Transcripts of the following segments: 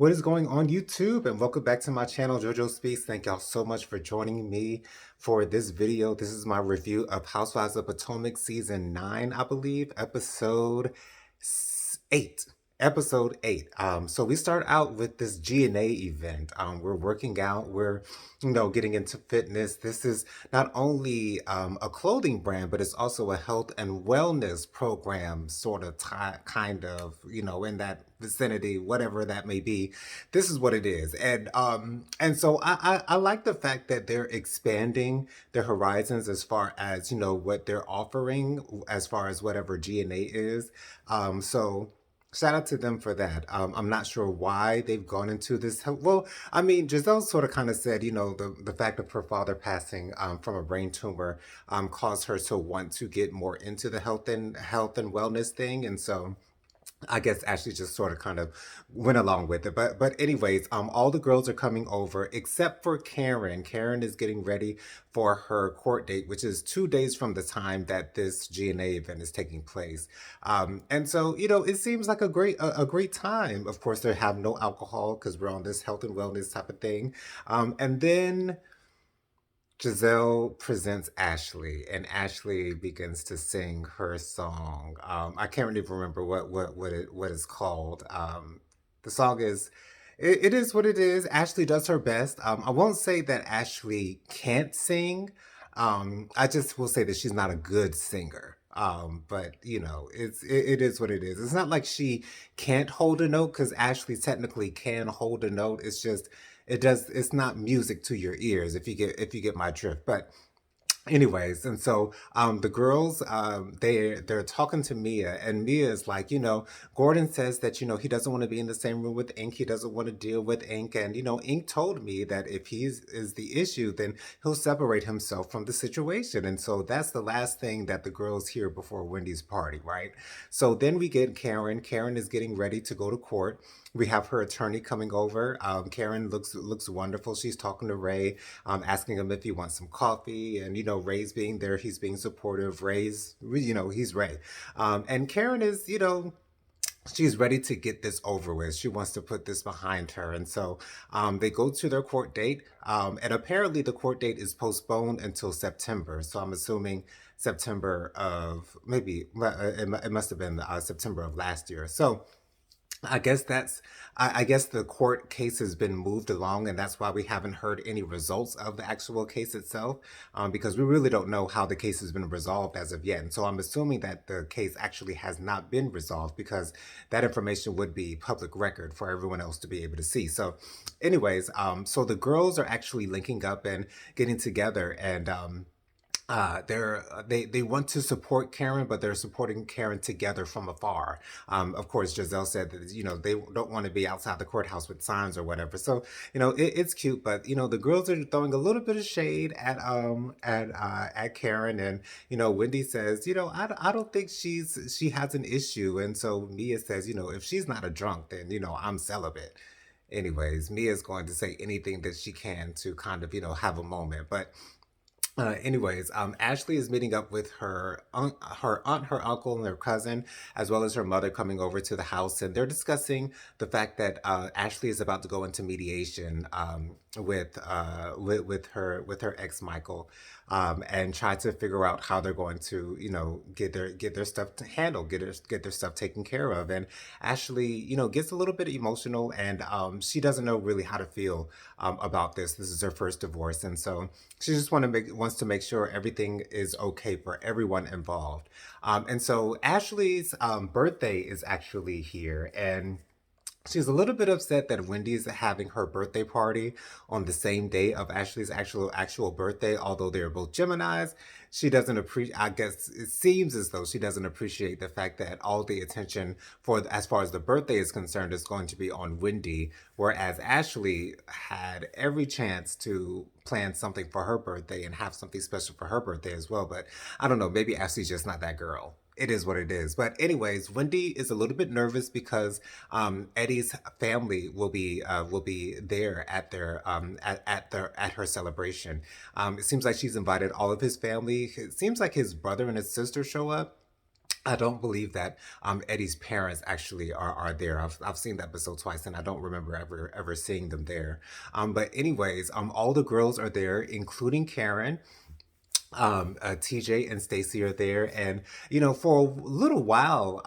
What is going on YouTube? And welcome back to my channel, JoJo Speaks. Thank y'all so much for joining me for this video. This is my review of Housewives of Potomac season 9, I believe, episode 8. Episode 8. So we start out with this G&A event. We're working out, we're getting into fitness. This is not only a clothing brand, but it's also a health and wellness program, sort of kind of, in that vicinity, whatever that may be. This is what it is. And so I like the fact that they're expanding their horizons as far as, what they're offering as far as whatever G&A is. So shout out to them for that. I'm not sure why they've gone into this. Well, I mean, Giselle sort of kind of said, the fact of her father passing from a brain tumor caused her to want to get more into the health and wellness thing, and so I guess Ashley just sort of kind of went along with it. But anyways, all the girls are coming over except for Karen. Karen is getting ready for her court date, which is 2 days from the time that this GNA event is taking place. And so, it seems like a great time. Of course, they have no alcohol because we're on this health and wellness type of thing. And then Giselle presents Ashley, and Ashley begins to sing her song. I can't even remember what it's called. The song is it is what it is. Ashley does her best. I won't say that Ashley can't sing. I just will say that she's not a good singer. But it is what it is. It's not like she can't hold a note because Ashley technically can hold a note. It's not music to your ears if you get my drift. But anyways, and so the girls they're talking to Mia, and Mia is like, Gordon says that he doesn't want to be in the same room with Ink. He doesn't want to deal with Ink, and Ink told me that if he's is the issue, then he'll separate himself from the situation. And so that's the last thing that the girls hear before Wendy's party, right? So then we get Karen. Karen is getting ready to go to court. We have her attorney coming over. Karen looks wonderful. She's talking to Ray, asking him if he wants some coffee, and Ray's being there. He's being supportive. He's Ray, and Karen is she's ready to get this over with. She wants to put this behind her. And so they go to their court date. And apparently the court date is postponed until September. So I'm assuming September of maybe, it must have been September of last year. So I guess the court case has been moved along, and that's why we haven't heard any results of the actual case itself, because we really don't know how the case has been resolved as of yet. And so I'm assuming that the case actually has not been resolved because that information would be public record for everyone else to be able to see. So, anyways, so the girls are actually linking up and getting together, and they want to support Karen, but they're supporting Karen together from afar. Of course, Giselle said that they don't want to be outside the courthouse with signs or whatever. So it's cute, but the girls are throwing a little bit of shade at Karen, and Wendy says I don't think she has an issue, and so Mia says if she's not a drunk, then I'm celibate. Anyways, Mia's going to say anything that she can to kind of have a moment, but anyways, Ashley is meeting up with her aunt, her uncle, and her cousin, as well as her mother coming over to the house, and they're discussing the fact that Ashley is about to go into mediation with her ex Michael, and try to figure out how they're going to get their stuff to handle, get their stuff taken care of. And Ashley gets a little bit emotional, and she doesn't know really how to feel about this. This is her first divorce, and so she just wants to make sure everything is okay for everyone involved. And so Ashley's birthday is actually here, and she's a little bit upset that Wendy's having her birthday party on the same day of Ashley's actual birthday, although they're both Geminis. She doesn't appreciate, I guess it seems as though she doesn't appreciate the fact that all the attention for as far as the birthday is concerned is going to be on Wendy, whereas Ashley had every chance to plan something for her birthday and have something special for her birthday as well. But I don't know, maybe Ashley's just not that girl. It is what it is. But anyways, Wendy is a little bit nervous because Eddie's family will be there at at her celebration. It seems like she's invited all of his family. It seems like his brother and his sister show up. I don't believe that Eddie's parents actually are there. I've seen the episode twice, and I don't remember ever seeing them there. But anyways, all the girls are there, including Karen. TJ and Stacy are there, and for a little while,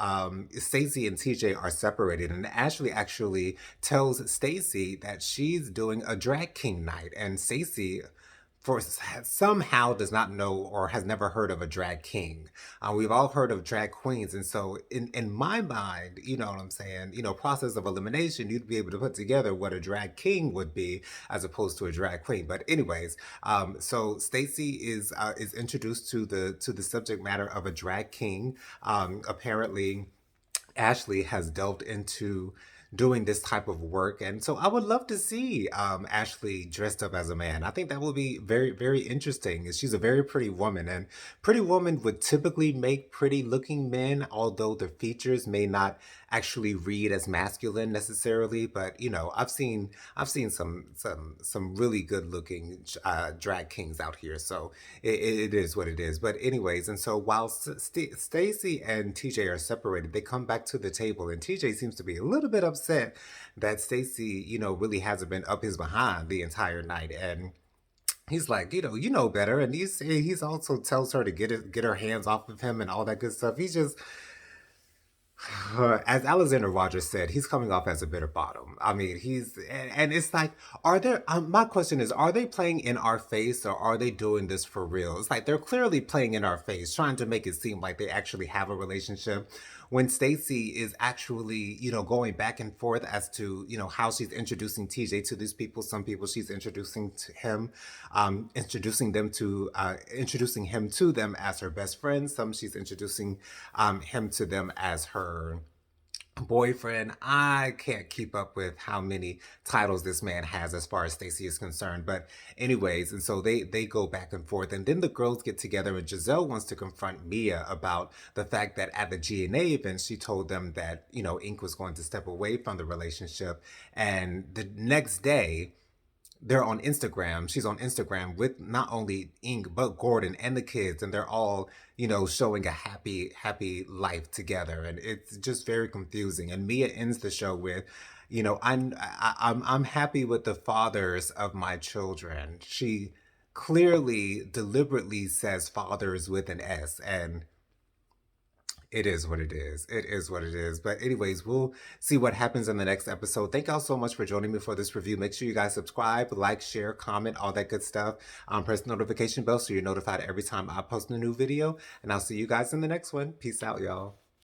Stacy and TJ are separated, and Ashley actually tells Stacy that she's doing a drag king night, and Stacy for somehow does not know or has never heard of a drag king. We've all heard of drag queens, and so in my mind, you know what I'm saying. Process of elimination, you'd be able to put together what a drag king would be as opposed to a drag queen. But anyways, so Stacy is introduced to the subject matter of a drag king. Apparently Ashley has delved into doing this type of work. And so I would love to see Ashley dressed up as a man. I think that will be very, very interesting. She's a very pretty woman, and pretty women would typically make pretty looking men, although their features may not actually read as masculine necessarily. But I've seen some really good looking drag kings out here. So it is what it is. But anyways, and so while Stacy and TJ are separated, they come back to the table, and TJ seems to be a little bit upset that Stacy, really hasn't been up his behind the entire night, and he's like, you know better, and he's also tells her to get her hands off of him and all that good stuff. He's just as Alexander Rogers said, he's coming off as a bitter bottom. I mean, and it's like, are there, my question is, are they playing in our face or are they doing this for real? It's like they're clearly playing in our face, trying to make it seem like they actually have a relationship when Stacy is actually, going back and forth as to, how she's introducing TJ to these people. Some people she's introducing to him, introducing him to them as her best friend. Some she's introducing him to them as her boyfriend. I can't keep up with how many titles this man has as far as Stacy is concerned. But anyways, and so they go back and forth, and then the girls get together, and Giselle wants to confront Mia about the fact that at the GNA event she told them that Ink was going to step away from the relationship, and the next day they're on Instagram. She's on Instagram with not only Ink but Gordon and the kids, and they're all, showing a happy life together, and it's just very confusing. And Mia ends the show with, I'm happy with the fathers of my children. She clearly, deliberately says fathers with an S, and it is what it is. It is what it is. But anyways, we'll see what happens in the next episode. Thank y'all so much for joining me for this review. Make sure you guys subscribe, like, share, comment, all that good stuff. Press the notification bell so you're notified every time I post a new video. And I'll see you guys in the next one. Peace out, y'all.